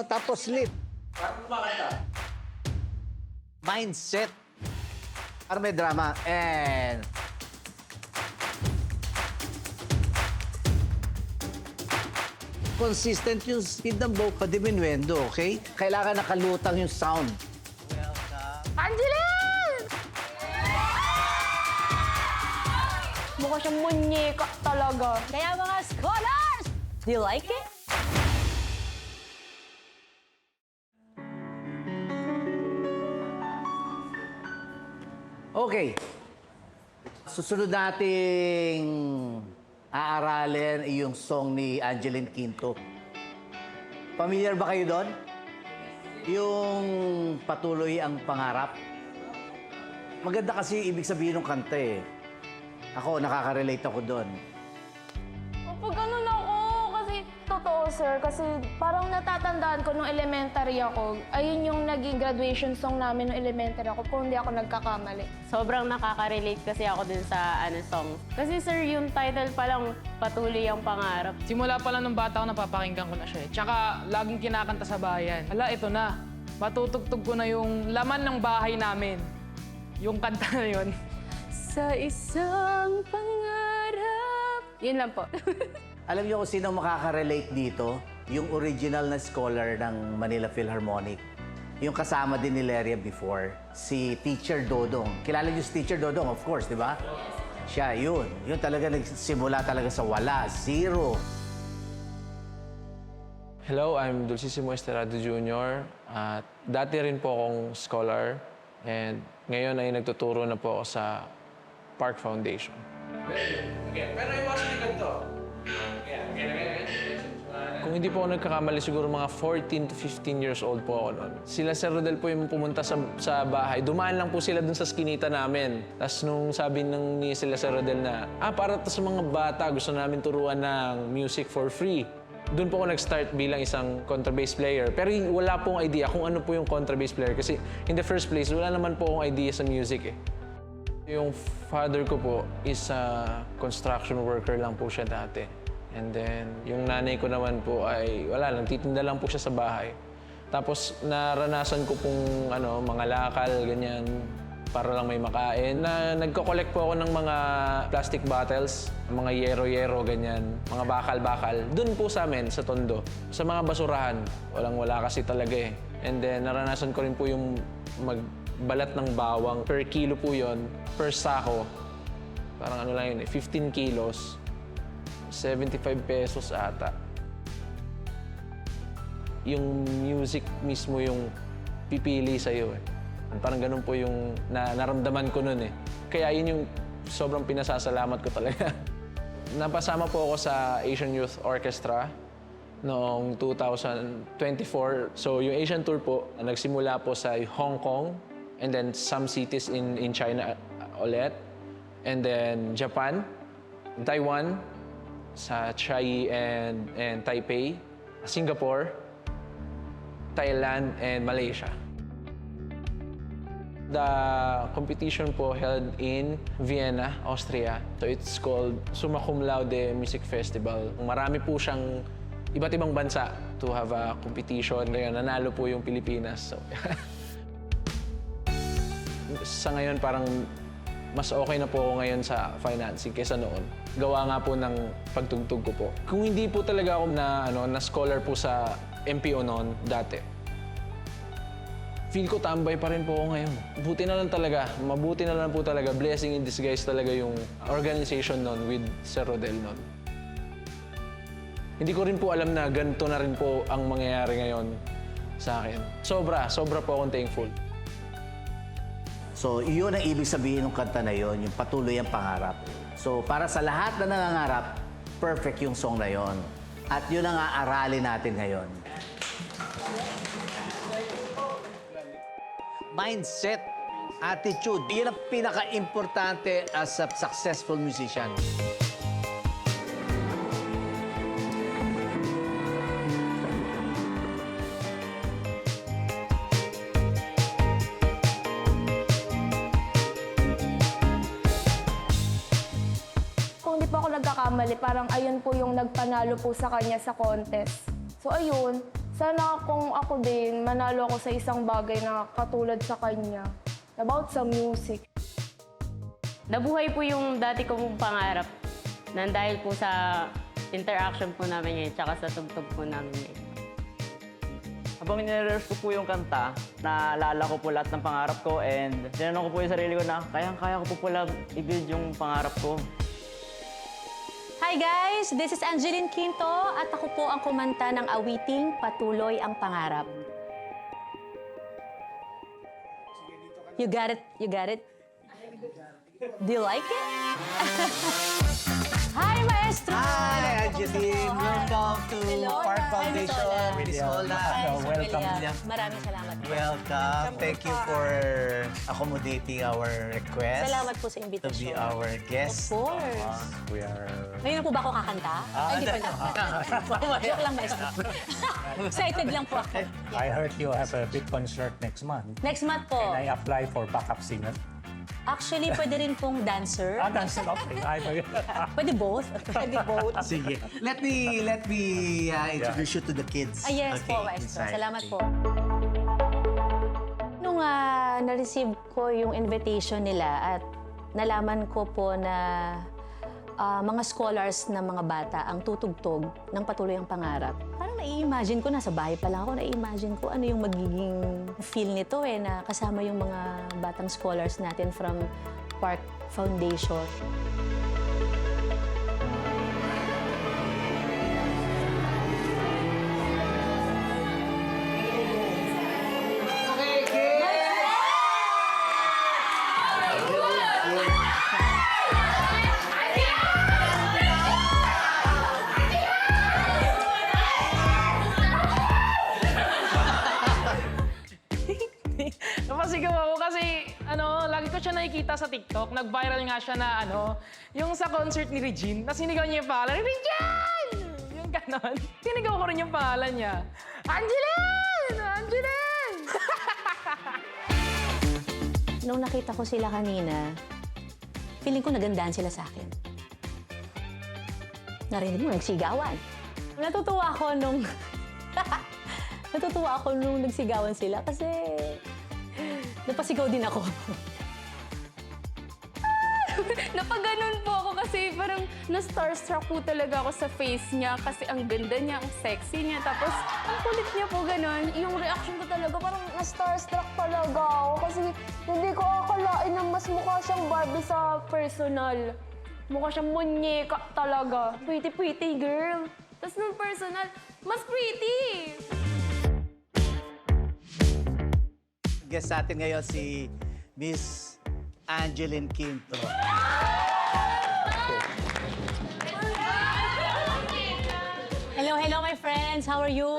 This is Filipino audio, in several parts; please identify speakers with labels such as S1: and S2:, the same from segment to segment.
S1: Tapos sleep.
S2: Parang kumakanta.
S1: Mindset. Para may drama. And... consistent yung speed ng bow pa diminuendo, okay? Kailangan nakalutang yung sound.
S3: Angeline! Mukha siyang munyeka talaga. Kaya mga scholars, do you like it?
S1: Okay. Susunod nating aaralin yung song ni Angeline Quinto. Familiar ba kayo doon? Yung patuloy ang pangarap. Maganda kasi ibig sabihin ng kanta eh. Ako, nakaka-relate ako doon.
S3: Kapag ganun ako, kasi totoo sir, kasi parang natatandaan ko nung elementary ako, ayun yung naging graduation song namin nung elementary ako, kung hindi ako nagkakamali.
S4: Sobrang nakaka-relate kasi ako dun sa song. Kasi sir, yung title pa lang, Patuloy ang Pangarap.
S5: Simula pa lang ng bata ako, napapakinggan ko na siya. Tsaka laging kinakanta sa bayan. Hala, ito na. Matutugtog ko na yung laman ng bahay namin. Yung kanta na yun.
S4: Sa isang pangarap. Yun lang po.
S1: Alam niyo kung sino makaka-relate dito? Yung original na scholar ng Manila Philharmonic. Yung kasama din ni Leria before, si Teacher Dodong. Kilala niyo si Teacher Dodong, of course, di ba? Siya, yun. Yun talaga nagsimula talaga sa wala, zero.
S6: Hello, I'm Dulcissimo Esterado Jr. At dati rin po akong scholar and ngayon ay nagtuturo na po ako sa Park Foundation.
S2: Pero iwasan yung ganito.
S6: Kung hindi po ako nagkakamali, siguro mga 14 to 15 years old po ako noon. Sila Sir Rodel po yung pumunta sa bahay. Dumaan lang po sila dun sa skinita namin. Tapos nung sabi ni sila Sir Rodel na, para to sa mga bata, gusto namin turuan ng music for free. Doon po ako nag-start bilang isang contrabass player. Pero wala pong idea kung ano po yung contrabass player. Kasi in the first place, wala naman po akong idea sa music eh. Yung father ko po is a construction worker lang po siya dati. And then, yung nanay ko naman po ay, wala lang, titinda lang po siya sa bahay. Tapos, naranasan ko pong mga lakal, ganyan, para lang may makain. Nagko-collect po ako ng mga plastic bottles, mga yero-yero, ganyan, mga bakal-bakal. Doon po sa amin, sa Tondo. Sa mga basurahan, walang-wala kasi talaga eh. And then, naranasan ko rin po yung magbalat ng bawang. Per kilo po yon, per sako. Parang lang yun eh, 15 kilos. 75 pesos ata. Yung music mismo yung pipili sa'yo eh. Parang ganun po yung naramdaman ko nun eh. Kaya yun yung sobrang pinasasalamat ko talaga. Napasama po ako sa Asian Youth Orchestra noong 2024. So yung Asian Tour po, nagsimula po sa Hong Kong and then some cities in China ulit. And then Japan, Taiwan, sa Chiayi and Taipei, Singapore, Thailand, and Malaysia. The competition po held in Vienna, Austria. So it's called Summa Cum Laude Music Festival. Marami po siyang iba't ibang bansa to have a competition. Ngayon, nanalo po yung Pilipinas. So, sa ngayon, parang mas okay na po ako ngayon sa financing kaysa noon. Gawa nga po ng pagtugtog ko po. Kung hindi po talaga ako na scholar po sa MPO noon dati, feel ko tambay pa rin po ako ngayon. Mabuti na lang po talaga, blessing in disguise talaga yung organization noon with Sir Rodel noon. Hindi ko rin po alam na ganito na rin po ang mangyayari ngayon sa akin. Sobra po akong thankful.
S1: So, iyon ang ibig sabihin ng kanta na yon, yung patuloy ang pangarap. So, para sa lahat na nangangarap, perfect yung song na yon. At yun ang aaralin natin ngayon. Mindset, attitude, yun ang pinaka-importante as a successful musician.
S3: Kung di pa ako nagkakamali, parang ayun po yung nagpanalo po sa kanya sa contest. So ayun, sana kung ako din, manalo ako sa isang bagay na katulad sa kanya. About sa music.
S4: Nabuhay po yung dati kong pangarap na dahil po sa interaction po namin ngayon tsaka sa tugtog po namin ngayon.
S7: Habang nire-rehearse ko po yung kanta, naalala ko po lahat ng pangarap ko and tinanong ko po yung sarili ko na kayang-kaya ko po pala i-build yung pangarap ko.
S8: Hi guys! This is Angeline Quinto at ako po ang kumanta ng awiting Patuloy ang Pangarap. You got it? You got it? Do you like it? Hi, Maestro!
S1: Hi, Angeline. Welcome to Park
S8: Hi,
S1: Foundation.
S8: Miss
S1: Miss Ola.
S8: Welcome. Maraming salamat.
S1: Welcome. Thank you for accommodating our request.
S8: Salamat po sa
S1: To be
S8: invitation.
S1: our
S8: Of
S1: guest.
S8: course.
S1: We are...
S8: Ngayon na po ba ako kakanta? Hindi pa na. Joke lang, Maestro. Excited lang po ako.
S9: I heard you have a big concert next month.
S8: Next month po.
S9: Can I apply for backup singer?
S8: Actually, pwede rin pong dancer.
S9: Dancer, okay.
S8: Pwede both. Pwede both.
S1: Sige. Let me introduce you to the kids.
S8: Yes po, Maestro.
S1: inside.
S8: Salamat po. Nung na-receive ko yung invitation nila at nalaman ko po na mga scholars na mga bata ang tutugtog ng Patuloy ang Pangarap. Parang nai-imagine ko, nasa bahay pa lang ako, nai-imagine ko ano yung magiging feel nito na kasama yung mga batang scholars natin from Park Foundation.
S5: Napasigaw ako kasi, lagi ko siya nakikita sa TikTok. Nag-viral nga siya na, yung sa concert ni Regine, na sinigaw niya yung pangalan, Regine! Yung ganon. Sinigaw ko rin yung pangalan niya. Angeline! Angeline!
S8: Nung nakita ko sila kanina, feeling ko nagandaan sila sa akin. Narinig mo, nagsigawan. Natutuwa ako nung... Natutuwa ako nung nagsigawan sila kasi napasigaw din ako.
S3: Napaganon po ako kasi parang na-starstruck po talaga ako sa face niya kasi ang ganda niya, ang sexy niya. Tapos, ang kulit niya po ganon. Yung reaction ko talaga, parang na-starstruck talaga ako kasi hindi ko akalain na mas mukha siyang Barbie sa personal. Mukha siyang munyeka talaga. Pretty girl. Tapos nung personal, mas pretty!
S1: Guest natin ngayon si Miss Angeline Quinto.
S8: Hello, my friends. How are you?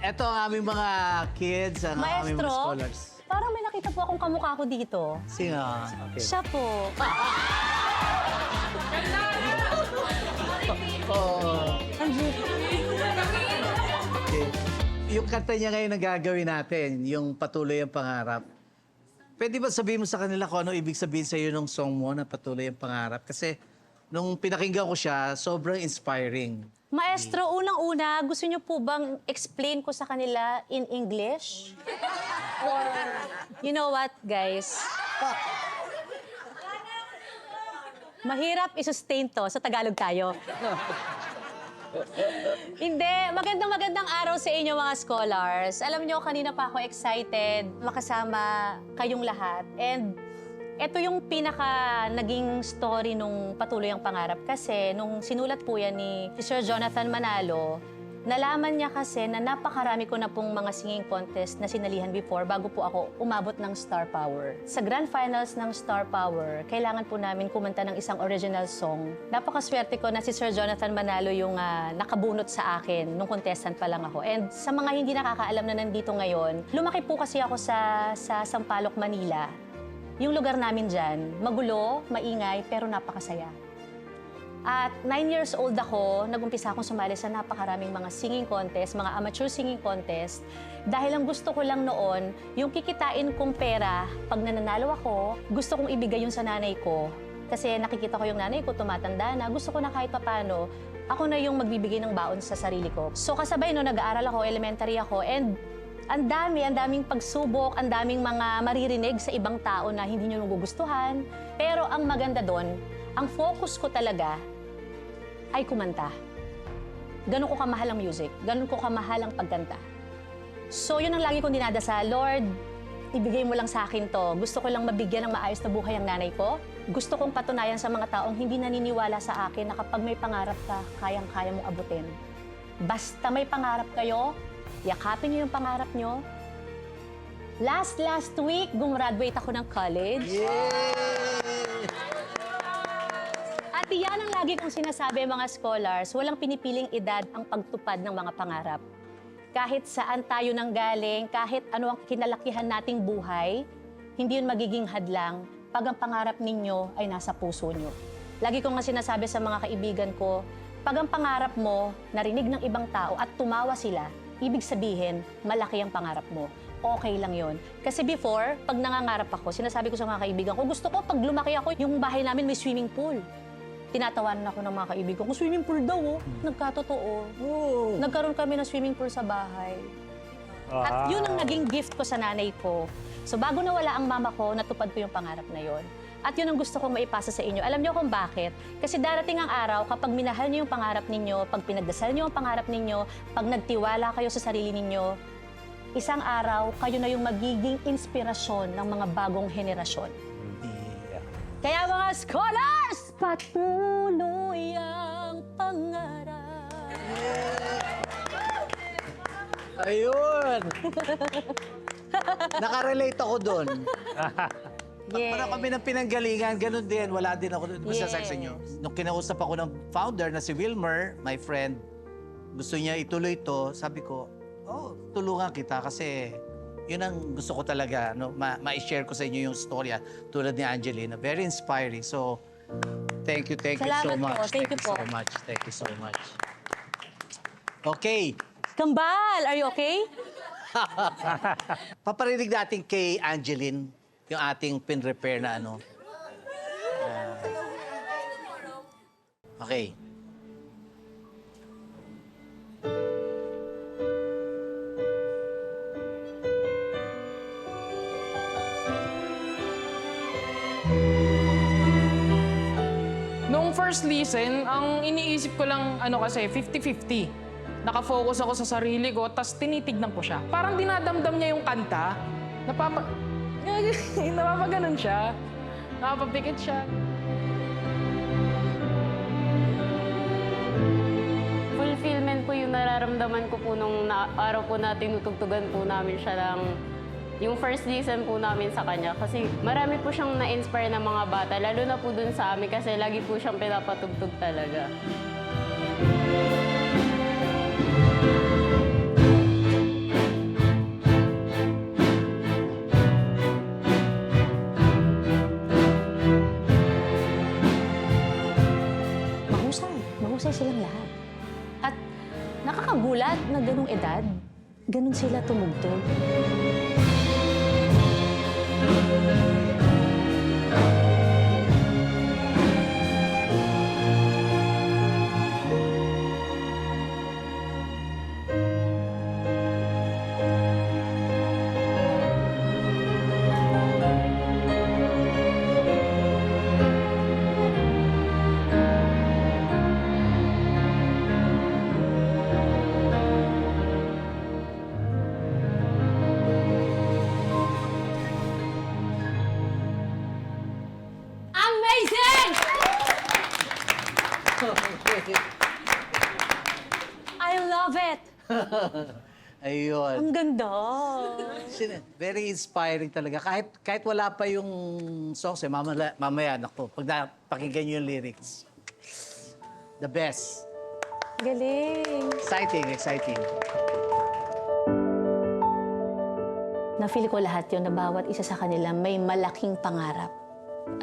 S1: Ito ang aming mga kids, ang aming mga
S8: Maestro,
S1: scholars.
S8: parang may nakita po akong kamukha ko dito.
S1: Sino? Okay.
S8: Siya po.
S1: Okay. Yung kanta niya ngayon na gagawin natin, yung Patuloy ang Pangarap. Pwede ba sabihin mo sa kanila kung ano ibig sabihin sa iyo ng song mo na Patuloy ang Pangarap? Kasi nung pinakinggan ko siya, sobrang inspiring.
S8: Maestro, unang-una, gusto niyo po bang explain ko sa kanila in English? Or, you know what, guys? Mahirap i-sustain to. Sa Tagalog tayo. Hindi. Magandang araw sa inyo, mga scholars. Alam niyo, kanina pa ako excited makasama kayong lahat. And ito yung pinaka naging story nung Patuloy ang Pangarap. Kasi nung sinulat po yan ni Sir Jonathan Manalo, nalaman niya kasi na napakarami ko na pong mga singing contest na sinalihan before bago po ako umabot ng Star Power. Sa grand finals ng Star Power, kailangan po namin kumanta ng isang original song. Napakaswerte ko na si Sir Jonathan Manalo yung nakabunot sa akin nung contestant pa lang ako. And sa mga hindi nakakaalam na nandito ngayon, lumaki po kasi ako sa Sampaloc, Manila. Yung lugar namin dyan, magulo, maingay, pero napakasaya. At 9 years old ako, nag-umpisa akong sumali sa napakaraming mga singing contest, mga amateur singing contest. Dahil ang gusto ko lang noon, yung kikitain kong pera, pag nananalo ako, gusto kong ibigay yun sa nanay ko. Kasi nakikita ko yung nanay ko, tumatanda na. Gusto ko na kahit papano, Ako na yung magbibigay ng baon sa sarili ko. So kasabay no, nag-aaral ako, elementary ako, and ang daming pagsubok, ang daming mga maririnig sa ibang tao na hindi nyo nagugustuhan. Pero ang maganda doon, ang focus ko talaga ay kumanta. Ganun ko kamahal ang music, ganun ko kamahal ang pagkanta. So yun ang lagi kong dinadasal, Lord, ibigay mo lang sa akin to. Gusto ko lang mabigyan ng maayos na buhay ang nanay ko. Gusto kong patunayan sa mga taong hindi naniniwala sa akin na kapag may pangarap ka, kayang-kaya mong abutin. Basta may pangarap kayo, yakapin niyo yung pangarap niyo. Last week, gumraduate ako ng college. At iyan ang lagi kong sinasabi mga scholars, walang pinipiling edad ang pagtupad ng mga pangarap. Kahit saan tayo nanggaling, kahit ano ang kinalakihan nating buhay, hindi yun magiging hadlang pag ang pangarap ninyo ay nasa puso nyo. Lagi ko nga sinasabi sa mga kaibigan ko, pag ang pangarap mo narinig ng ibang tao at tumawa sila, ibig sabihin, malaki ang pangarap mo. Okay lang yon. Kasi before, pag nangangarap ako, sinasabi ko sa mga kaibigan ko, gusto ko pag lumaki ako, yung bahay namin may swimming pool. Tinatawanan ako ng mga kaibigan ko, swimming pool daw, oh. Nagkatotoo. Nagkaroon kami ng swimming pool sa bahay. At yun ang naging gift ko sa nanay ko. So bago nawala ang mama ko, natupad ko yung pangarap na yon. At yun ang gusto kong maipasa sa inyo. Alam niyo kung bakit? Kasi darating ang araw, kapag minahal niyo yung pangarap ninyo, pag pinagdasal niyo ang pangarap ninyo, pag nagtiwala kayo sa sarili ninyo, isang araw, kayo na yung magiging inspirasyon ng mga bagong henerasyon. Kaya mga scholars, patuloy ang pangarap.
S1: Ayun! Nakarelate ako doon.
S8: Yeah.
S1: Parang kami ng pinanggalingan, ganun din. Wala din ako doon. Basta sa inyo. Nung kinausap ako ng founder na si Wilmer, my friend, gusto niya ituloy ito, sabi ko, tulungan kita kasi yun ang gusto ko talaga, no? Ma-share ko sa inyo yung storya tulad ni Angelina. Very inspiring. So, thank you
S8: Salamat
S1: so much.
S8: po. Thank you po.
S1: So much. Thank you so much. Okay.
S8: Kambal, are you okay?
S1: Paparinig natin kay Angeline yung ating pin-repair na ano. Okay.
S5: Nung first listen, ang iniisip ko lang, kasi, 50-50. Nakafocus ako sa sarili ko, tas tinitignan ko siya. Parang dinadamdam niya yung kanta. Napapaganon siya. Napapapikit siya.
S4: Fulfillment po yung nararamdaman ko po nung araw po na tinutugtugan po namin siya ng yung first listen po namin sa kanya. Kasi marami po siyang na-inspire ng mga bata, lalo na po dun sa amin kasi lagi po siyang pinapatugtog talaga.
S8: Mahusay silang lahat. At nakakagulat na ganung edad, ganun sila tumugtog. Amazing! I love it!
S1: Ayun.
S8: Ang ganda.
S1: Very inspiring talaga. Kahit wala pa yung songs, mamaya, naku, pag pakinggan nyo yung lyrics. The best.
S8: Galing.
S1: Exciting.
S8: Na-feel ko lahat yun na bawat isa sa kanila may malaking pangarap.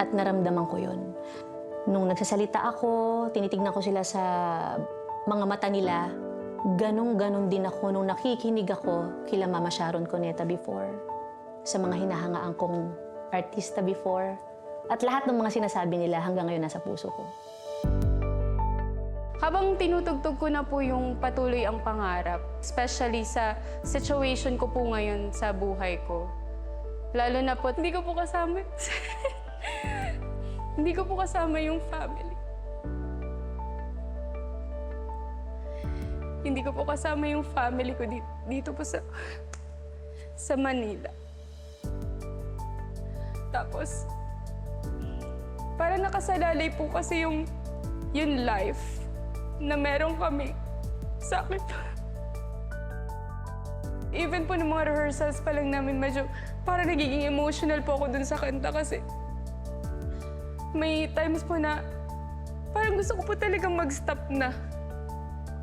S8: At naramdaman ko yun. Nung nagsasalita ako, tinitignan ko sila sa mga mata nila, ganun din ako nung nakikinig ako kila Mama Sharon Cuneta before, sa mga hinahangaan kong artista before, at lahat ng mga sinasabi nila hanggang ngayon nasa puso ko.
S4: Habang tinutugtog ko na po yung patuloy ang pangarap, especially sa situation ko po ngayon sa buhay ko. Lalo na po, hindi ko po kasama hindi ko po kasama yung family. Hindi ko po kasama yung family ko dito po sa Manila. Tapos, para nakasalalay po kasi yung life na meron kami sa akin. Even po ng mga rehearsals pa lang namin, medyo parang nagiging emotional po ako dun sa kanta kasi may times po na parang gusto ko po talagang mag-stop na.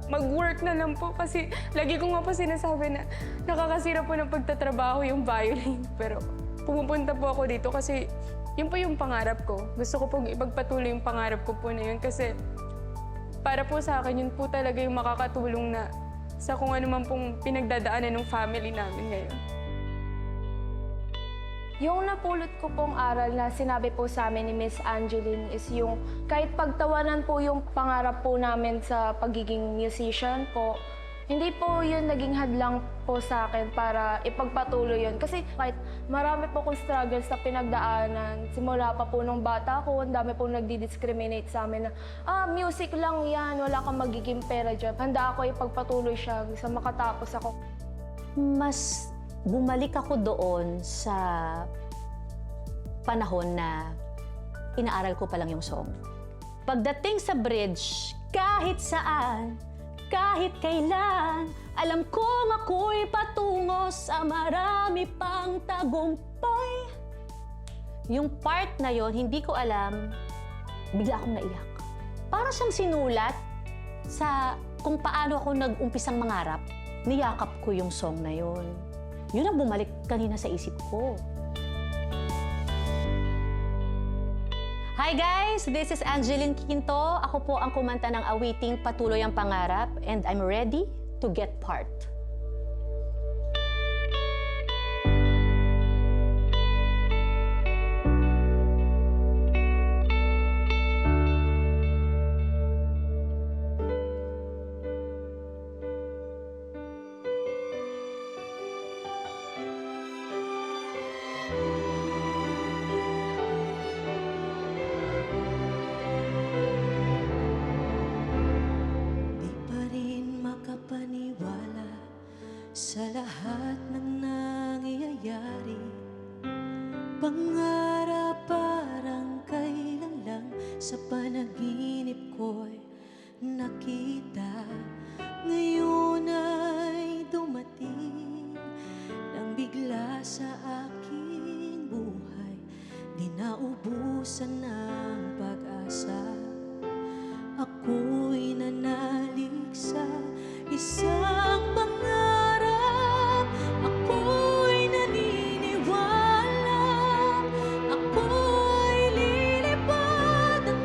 S4: Mag-work na lang po kasi lagi ko nga po sinasabi na nakakasira po ng pagtatrabaho yung violin. Pero pumupunta po ako dito kasi yun po yung pangarap ko. Gusto ko pong ipagpatuloy yung pangarap ko po na yun kasi para po sa akin, yun po talaga yung makakatulong na sa kung ano man pong pinagdadaanan ng family namin ngayon.
S3: Yung napulot ko pong aral na sinabi po sa amin ni Miss Angeline is yung kahit pagtawanan po yung pangarap po namin sa pagiging musician po, hindi po yun naging hadlang po sa akin para ipagpatuloy yun. Kasi kahit marami po kong struggles na pinagdaanan, simula pa po nung bata ko, ang dami po nagdi-discriminate sa amin na, music lang yan, wala kang magiging pera dyan. Handa ako ipagpatuloy siya sa makatapos ako.
S8: Mas bumalik ako doon sa panahon na inaaral ko pa lang yung song. Pagdating sa bridge, kahit saan, kahit kailan, alam kong ako'y patungo sa marami pang tagumpay. Yung part na yon, hindi ko alam, bigla akong naiyak. Para siyang sinulat sa kung paano ako nag-umpisang mangarap, niyakap ko yung song na yon. Yun ang bumalik kanina sa isip ko. Hi guys! This is Angeline Quinto. Ako po ang kumanta ng awiting Patuloy ang Pangarap and I'm ready to get part.
S10: Sa lahat ng nangyayari, pangarap parang kailan lang sa panaginip ko'y nakita. Ngayon ay dumating nang bigla sa aking buhay, di naubusan ng pag-asa. Ako'y nanalig sa isang pangarap. Ako'y naniniwala. Ako'y lilipad at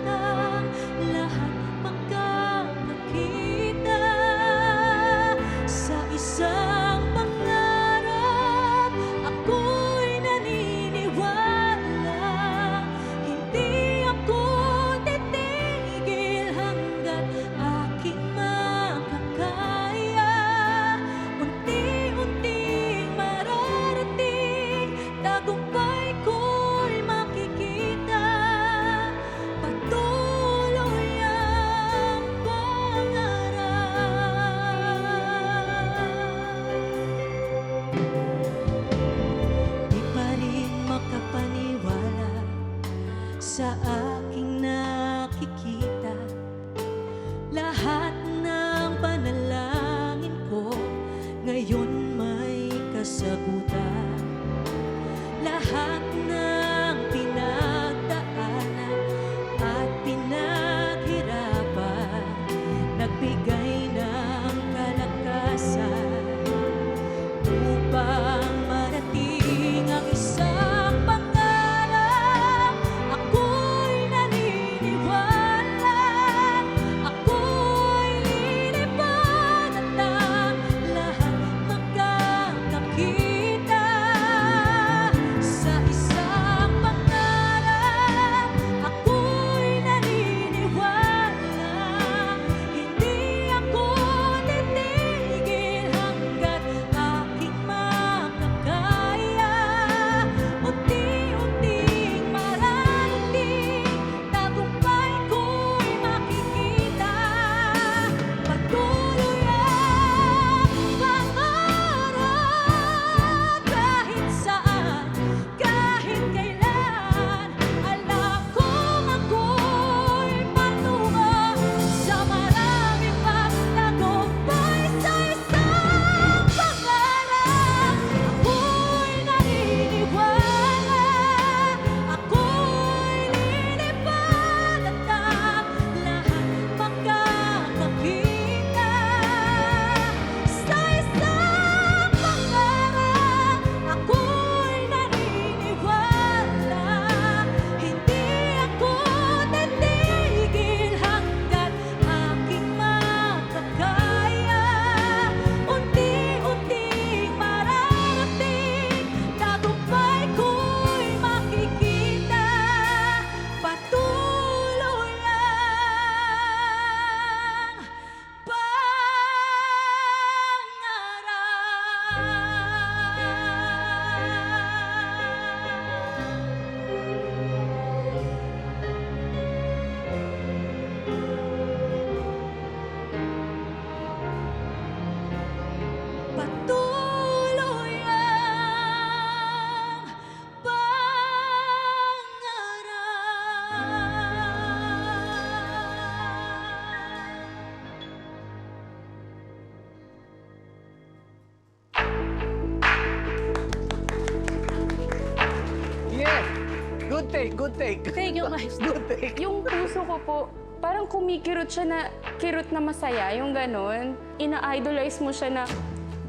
S1: Good take.
S8: Thank you, guys.
S1: Good take.
S4: Yung puso ko po, parang kumikirot siya na, kirot na masaya, yung ganon. Ina-idolize mo siya na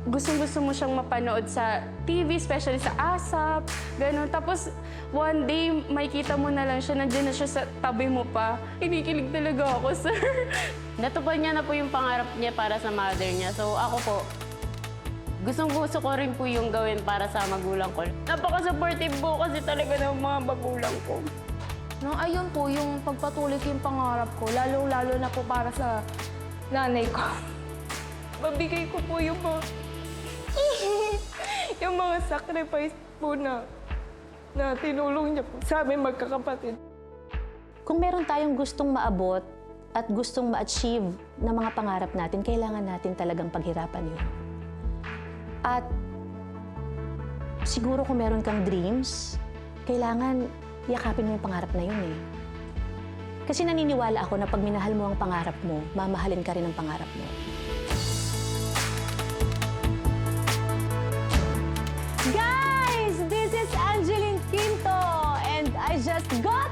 S4: gustong-gusto mo siyang mapanood sa TV, especially sa ASAP, ganon. Tapos, one day, makikita mo na lang siya, nandiyan na siya sa tabi mo pa. Kinikilig talaga ako, sir. Natupad niya na po yung pangarap niya para sa mother niya. So, ako po, gustong-gusto ko rin po yung gawin para sa magulang ko. Napaka-supportive po kasi talaga ng mga magulang ko.
S3: No, ayun po, yung pagpatuloy ko yung pangarap ko, lalo-lalo na po para sa nanay ko.
S4: Mabigay ko po yung mga, yung mga sacrifice po na tinulong niya po sa amin magkakapatid.
S8: Kung meron tayong gustong maabot at gustong ma-achieve na mga pangarap natin, kailangan natin talagang paghirapan yun. At siguro kung meron kang dreams, kailangan yakapin mo yung pangarap na yun eh. Kasi naniniwala ako na pag minahal mo ang pangarap mo, mamahalin ka rin ang pangarap mo. Guys, this is Angeline Quinto and I just got